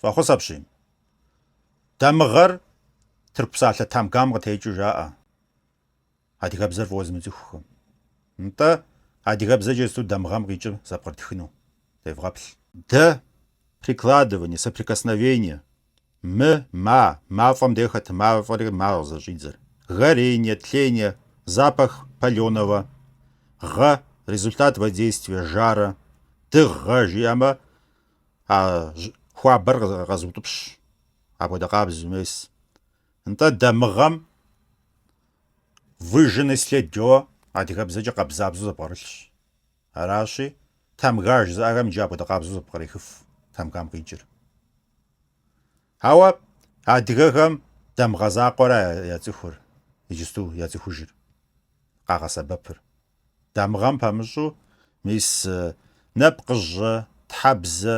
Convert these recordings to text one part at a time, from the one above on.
Щӏэхъусэпщи. Дамыгъэр Тырку псалъэ тамгам къытекӏыу жаӏэ. Адыгэбзэр фӏыуэ зымыцӏыхухэм. НтӀэ адыгэбзэкӏэ зыту дамыгъэм къикӏыр зэпкърытхыну тевгъэплъ. Дэ прикладывание, соприкосновение. Мафӏэм де хэт мафӏэри ма къызэщӏидзэр. Горение, тление, запах паленого. Гъэ результат воздействия жара. Дыгъэ жиӏэмэ хуабэр къэзутӏыпщ. Апхуэдэ къабзэу мес. НтӀэ дамыгъэм выжженный след джоуэ адыгэбзэкӏэ къабзабзэу зэпкърылъщ. Аращи, тамгаж зыӏэхэм иджы апхуэдэ къабзэу зэпкърехыф тамгам къикӏыр. Ауэ адыгэхэм дамыгъэ закъуэрэ яцӏыхур, иджысту яцӏыхужыр, къагъэсэбэпыр. Дамыгъэм пэмыщӏу мис нэпкъыжьэ, тхьэбзэ,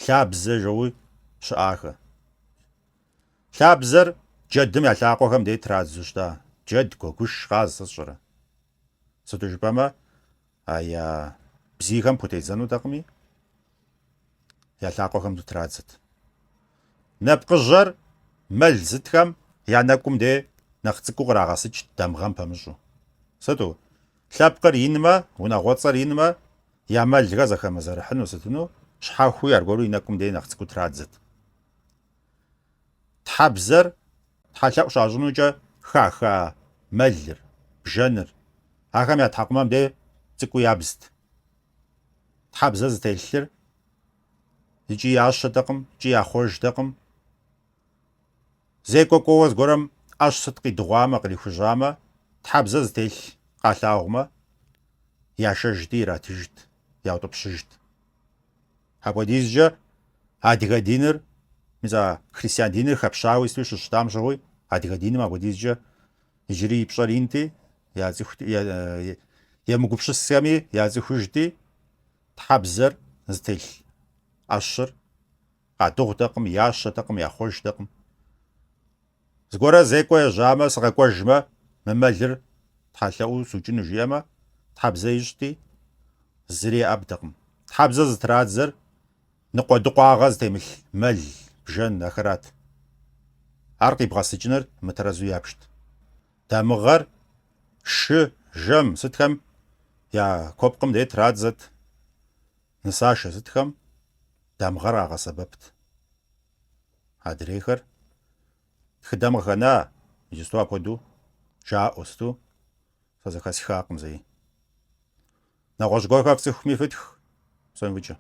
лъабзэ жэуи щыӏахэ. Лъабзэр джэдым я лъакъуэхэм де традзу щытӏа. Джэд, гуэгуш, къаз сэ сщӏэрэ. Сыту жыпӏэмэ, я бзийхэм пхутедзэнутэкъыми, я лъакъуэхэм ту традзэт. Нэпкъыжьэр мэл зытхэм я нэкӏум де нэхъ цӏыкӏуу кърагъэсыкӏ дамыгъэм пэмыщӏу. Сыту лъэпкъыр инмэ, унагъуэцӏэр инмэ, я мэлхэр зэхэмызэрыхьыну сытыну щхьэхуи аргуэру и нэкӏум де нэхъ цӏыкӏуу традзэт. Тхьэбзэр тхьэлъэӏу щащӏынукӏэ хаха мэлыр, бжэныр. Ахэм я тхьэкъумэм де цӏыкӏуу ябзт. Тхьэбзэ зытелъыр икӏи ящэтэкъым, икӏи яхъуэжтэкъым. Зекӏуэ кӏуэуэ зыгуэрэм ӏэщ сыт къидыгъуамэ, кърихужьамэ, тхьэбзэ зытелъ къалъагъумэ, яшэжти, иратыжт, яутӏыпщыжт. Апхуэдизкӏэ адыгэ диныр, мис христиан диныр хэпщауэ ису щыщытам щыгъуи, адыгэ диным апхуэдизкӏэ иджыри и пщӏэр инти, емыгупшысэми яцӏыхужти, тхьэбзэр зытелъ ӏэщыр къадыгъутэкъым, ящэтэкъым, яхъуэжтэкъым. Зыгуэрэ зекӏуэ ежьамэ, сыкъэкӏуэжмэ, мы мэлыр тхьэлъэӏуу сукӏыну жиӏэмэ, тхьэбзэ ищӏти, зыри еӏэбтэкъым. Тхьэбзэ зытрадзэр ныкъуэдыкъуагъэ зытемылъ мэл, бжэн ахэрат. Ар къибгъэсыкӏыныр мытэрэзу ябжт. Дамыгъэр шы, жэм сытхэм я куэпкъым де традзэт. Нысашэ сытхэм дамыгъэр къагъэсэбэпт. Адрейхэр тхыдэм къыхэна, иджысту апхуэдэу жаӏэу сыту сэ зэхэсхакъым зэи. Нэгъуэщӏ гуэрхэр фцӏыхуми фытх, псом фыкӏэ.